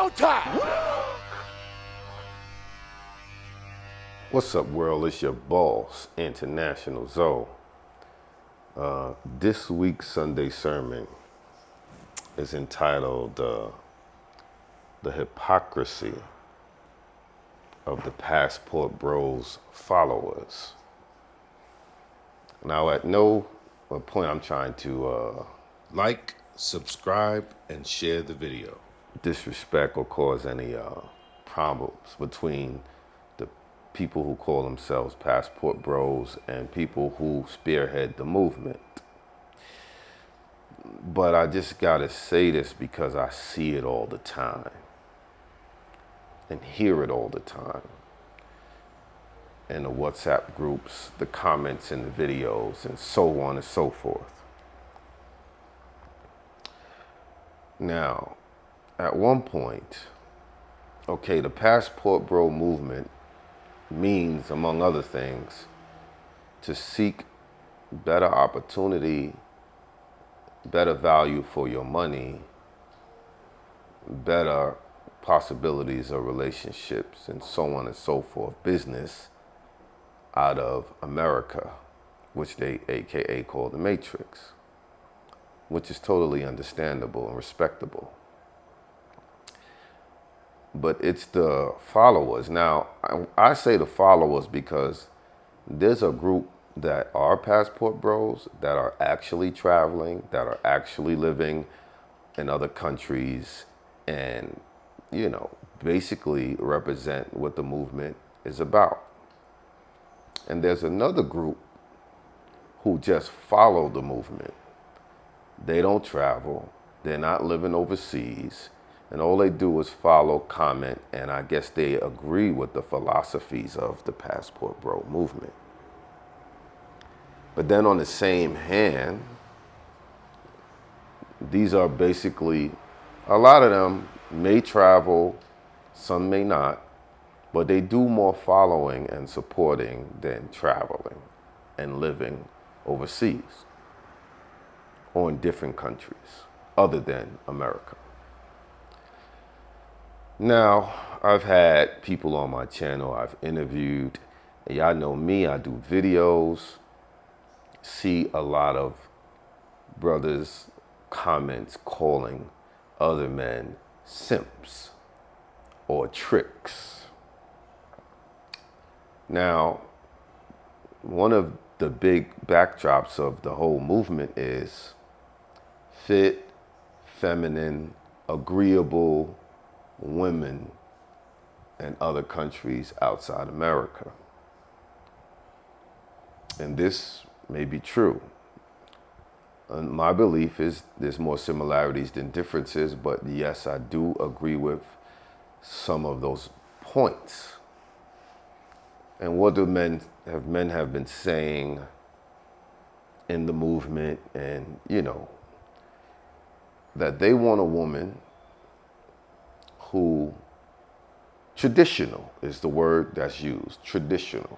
showtime! What's up, world? It's your boss, International Zoe. This week's Sunday sermon is entitled The Hypocrisy of the Passport Bros Followers. Now, at no point I'm trying to Like, subscribe, and share the video. disrespect or cause any problems between the people who call themselves passport bros and people who spearhead the movement. But I just gotta say this because I see it all the time and hear it all the time in the WhatsApp groups, the comments in the videos, and so on and so forth. Now, at one point, okay, the passport bro movement means, among other things, to seek better opportunity, better value for your money, better possibilities of relationships, and so on and so forth, business out of America, which they AKA call the Matrix, which is totally understandable and respectable. But it's the followers. Now, I say the followers because there's a group that are passport bros that are actually traveling, that are actually living in other countries and, basically represent what the movement is about. And there's another group who just follow the movement. They don't travel, they're not living overseas, and all they do is follow, comment, and I guess they agree with the philosophies of the passport bro movement. But then on the same hand, these are basically, a lot of them may travel, some may not, but they do more following and supporting than traveling and living overseas or in different countries other than America. Now, I've had people on my channel I've interviewed, and y'all know me, I do videos, see a lot of brothers' comments calling other men simps or tricks. Now, one of the big backdrops of the whole movement is fit, feminine, agreeable women in other countries outside America. And this may be true. And my belief is there's more similarities than differences, but yes, I do agree with some of those points. And what do men have been saying in the movement, and that they want a woman who, traditional is the word that's used, traditional.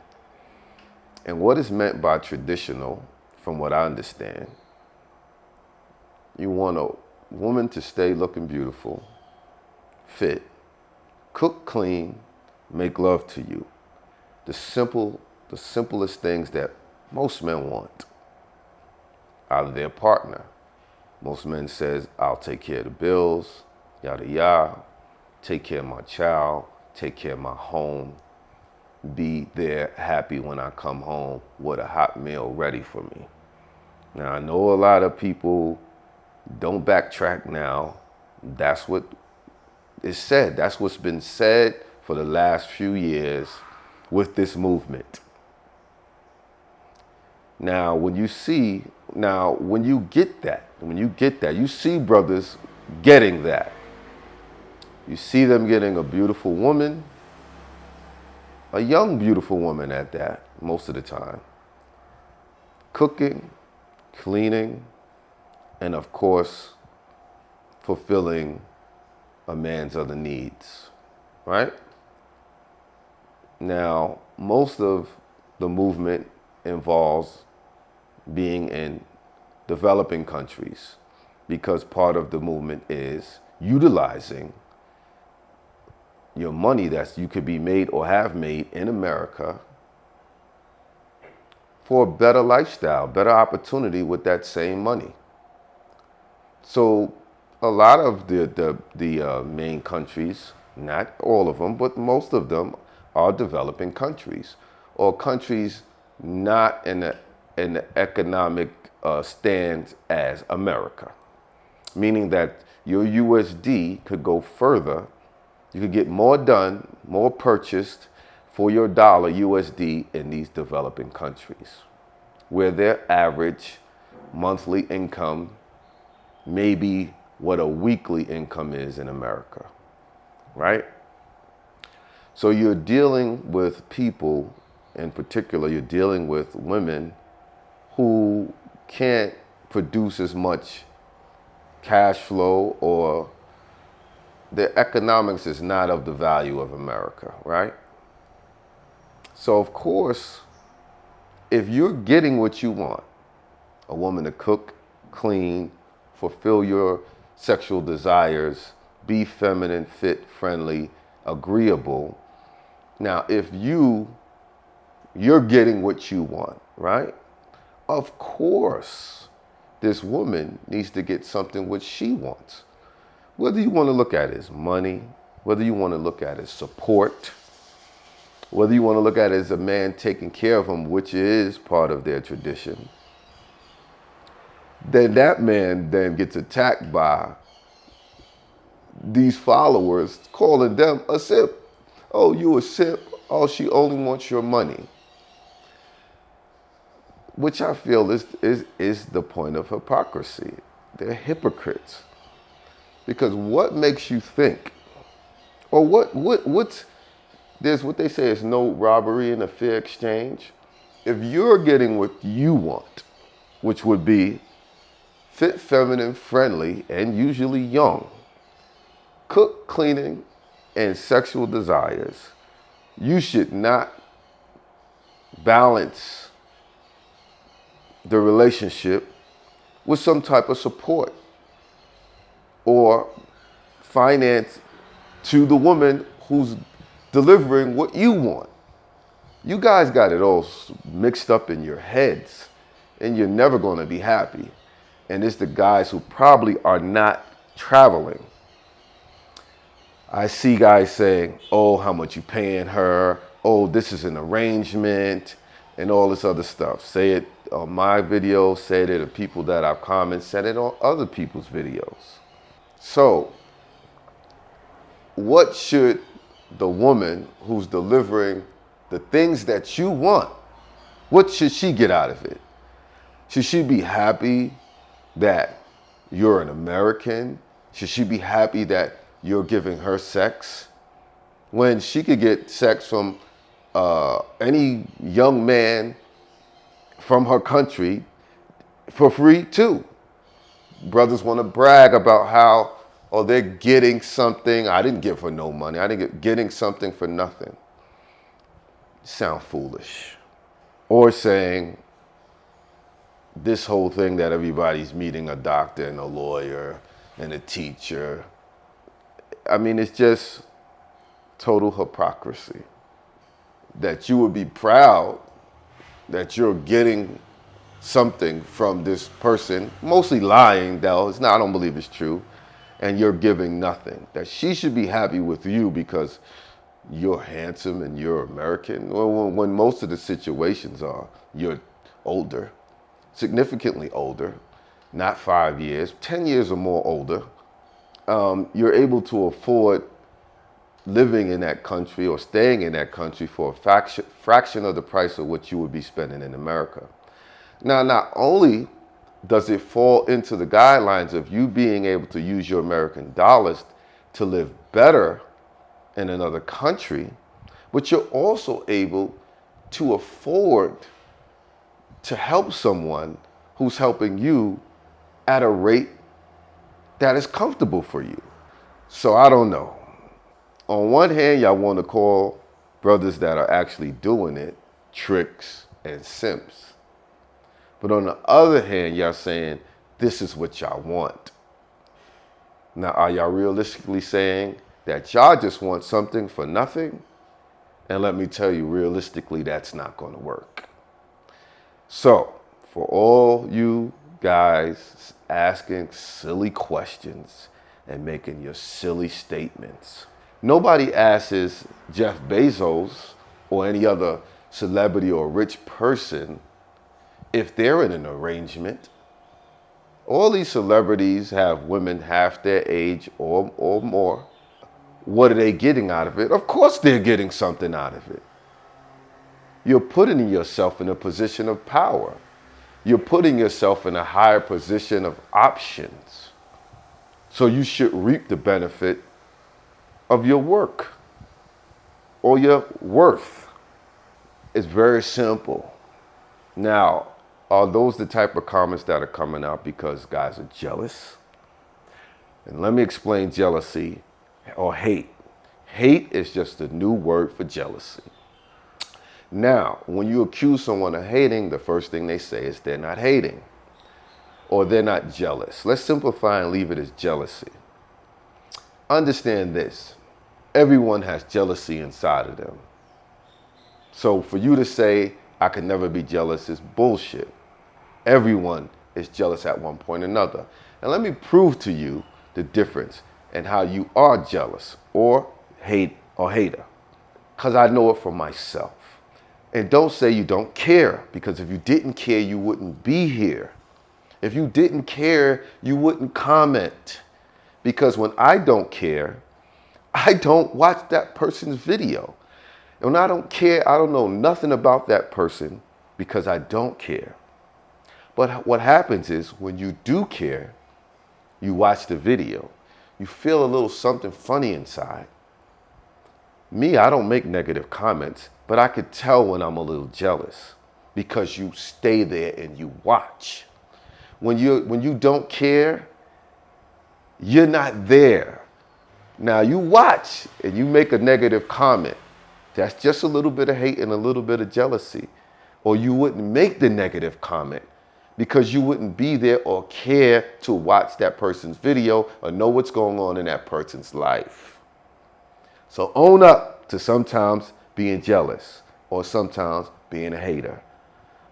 And what is meant by traditional, from what I understand, you want a woman to stay looking beautiful, fit, cook clean, make love to you. The simplest things that most men want out of their partner. Most men says, I'll take care of the bills, yada yada, take care of my child, take care of my home, be there happy when I come home with a hot meal ready for me. Now, I know a lot of people don't backtrack now. That's what is said. That's what's been said for the last few years with this movement. Now, when you get that, you see brothers getting that. You see them getting a beautiful woman, a young, beautiful woman at that, most of the time. Cooking, cleaning, and of course, fulfilling a man's other needs, right? Now, most of the movement involves being in developing countries because part of the movement is utilizing your money that you could be made or have made in America for a better lifestyle, better opportunity with that same money. So a lot of the main countries, not all of them, but most of them are developing countries or countries not in the economic stand as America, meaning that your USD could go further. You could get more done, more purchased for your dollar USD in these developing countries, where their average monthly income may be what a weekly income is in America, right? So you're dealing with people, in particular, you're dealing with women who can't produce as much cash flow, or the economics is not of the value of America, right? So of course, if you're getting what you want, a woman to cook, clean, fulfill your sexual desires, be feminine, fit, friendly, agreeable. Now, if you're getting what you want, right? Of course, this woman needs to get something which she wants. Whether you want to look at it as money, whether you want to look at it as support, whether you want to look at it as a man taking care of them, which is part of their tradition, then that man then gets attacked by these followers calling them a simp. Oh, you a simp. Oh, she only wants your money. Which I feel is the point of hypocrisy. They're hypocrites. Because what makes you think, or what's, there's what they say is no robbery in a fair exchange. If you're getting what you want, which would be fit, feminine, friendly, and usually young, cook, cleaning, and sexual desires, you should not balance the relationship with some type of support or finance to the woman who's delivering what you want. You guys got it all mixed up in your heads, and you're never going to be happy. And it's the guys who probably are not traveling. I see guys saying, oh, how much you paying her? Oh, this is an arrangement, and all this other stuff. Say it on my video, say it to people that I've commented, said it on other people's videos. So, what should the woman who's delivering the things that you want, what should she get out of it? Should she be happy that you're an American? Should she be happy that you're giving her sex? When she could get sex from any young man from her country for free too. Brothers want to brag about how, oh, they're getting something. I didn't give her no money. I didn't getting something for nothing. Sound foolish. Or saying this whole thing that everybody's meeting a doctor and a lawyer and a teacher. I mean, it's just total hypocrisy. That you would be proud that you're getting something from this person, mostly lying though, it's not, I don't believe it's true, and you're giving nothing. That she should be happy with you because you're handsome and you're American. Well, when most of the situations are, you're older, significantly older, not 5 years, 10 years or more older. You're able to afford living in that country or staying in that country for a fraction of the price of what you would be spending in America. Now, not only does it fall into the guidelines of you being able to use your American dollars to live better in another country, but you're also able to afford to help someone who's helping you at a rate that is comfortable for you. So I don't know. On one hand, y'all want to call brothers that are actually doing it tricks and simps. But on the other hand, y'all saying this is what y'all want. Now, are y'all realistically saying that y'all just want something for nothing. And let me tell you, realistically, that's not going to work. So, for all you guys asking silly questions and making your silly statements, nobody asks Jeff Bezos or any other celebrity or rich person if they're in an arrangement. All these celebrities have women half their age or more. What are they getting out of it? Of course they're getting something out of it. You're putting yourself in a position of power. You're putting yourself in a higher position of options. So you should reap the benefit of your work or your worth. It's very simple. Now, are those the type of comments that are coming out because guys are jealous? And let me explain jealousy or hate. Hate is just a new word for jealousy. Now, when you accuse someone of hating, the first thing they say is they're not hating or they're not jealous. Let's simplify and leave it as jealousy. Understand this. Everyone has jealousy inside of them. So for you to say, I could never be jealous is bullshit. Everyone is jealous at one point or another. And let me prove to you the difference in how you are jealous or hate or hater. Because I know it for myself. And don't say you don't care, because if you didn't care, you wouldn't be here. If you didn't care, you wouldn't comment. Because when I don't care, I don't watch that person's video. And when I don't care, I don't know nothing about that person because I don't care. But what happens is when you do care, you watch the video, you feel a little something funny inside. Me, I don't make negative comments, but I could tell when I'm a little jealous because you stay there and you watch. When you don't care, you're not there. Now you watch and you make a negative comment. That's just a little bit of hate and a little bit of jealousy. Or you wouldn't make the negative comment because you wouldn't be there or care to watch that person's video or know what's going on in that person's life. So own up to sometimes being jealous or sometimes being a hater,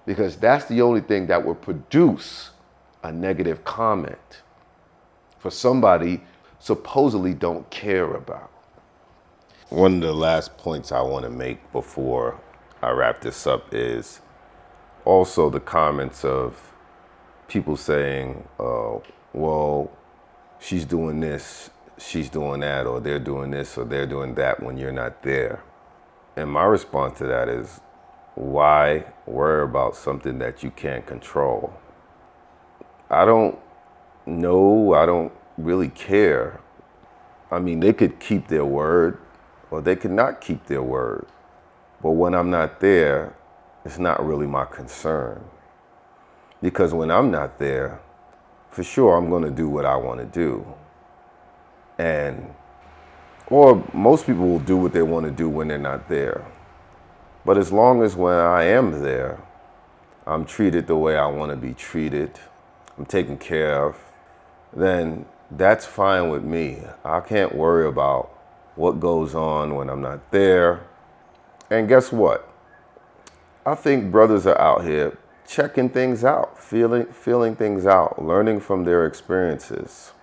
because that's the only thing that will produce a negative comment for somebody supposedly don't care about. One of the last points I want to make before I wrap this up is also the comments of people saying, well, she's doing this, she's doing that, or they're doing this, or they're doing that when you're not there. And my response to that is, why worry about something that you can't control? I don't know, I don't really care. I mean, they could keep their word, or they could not keep their word. But when I'm not there, it's not really my concern. Because when I'm not there, for sure I'm going to do what I want to do. Or most people will do what they want to do when they're not there. But as long as when I am there, I'm treated the way I want to be treated, I'm taken care of, then that's fine with me. I can't worry about what goes on when I'm not there. And guess what? I think brothers are out here checking things out, feeling things out, learning from their experiences.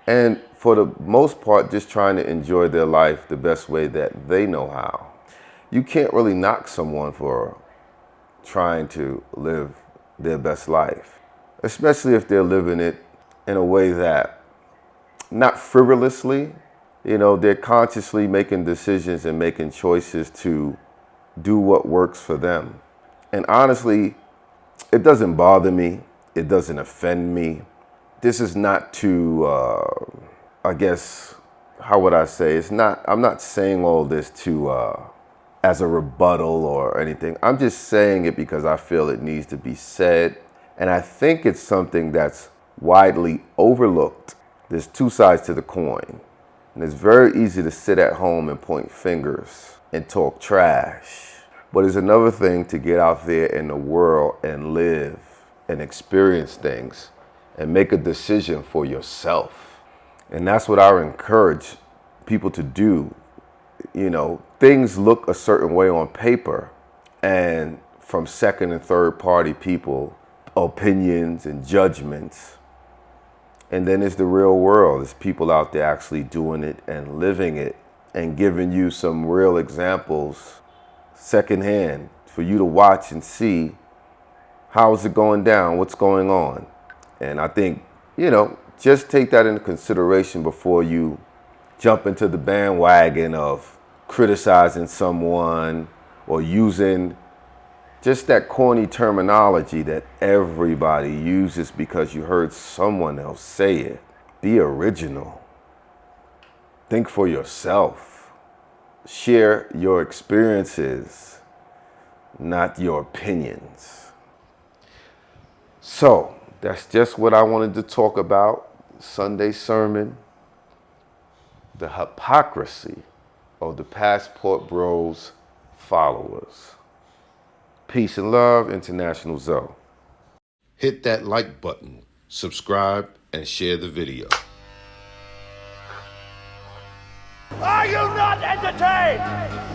And for the most part, just trying to enjoy their life the best way that they know how. You can't really knock someone for trying to live their best life, especially if they're living it in a way that, not frivolously, they're consciously making decisions and making choices to do what works for them. And honestly, it doesn't bother me. It doesn't offend me. This is not to, I guess, how would I say? I'm not saying all this to, as a rebuttal or anything. I'm just saying it because I feel it needs to be said. And I think it's something that's widely overlooked. There's two sides to the coin. And it's very easy to sit at home and point fingers and talk trash. But it's another thing to get out there in the world and live and experience things and make a decision for yourself. And that's what I encourage people to do. Things look a certain way on paper, and from second and third party people, opinions and judgments. And then it's the real world. It's people out there actually doing it and living it and giving you some real examples secondhand for you to watch and see how is it going down, what's going on. And I think, just take that into consideration before you jump into the bandwagon of criticizing someone or using just that corny terminology that everybody uses because you heard someone else say it. Be original. Think for yourself. Share your experiences, not your opinions. So, that's just what I wanted to talk about. Sunday sermon. The hypocrisy of the Passport Bros followers. Peace and love, International Zoe. Hit that like button, subscribe, and share the video. Are you not entertained?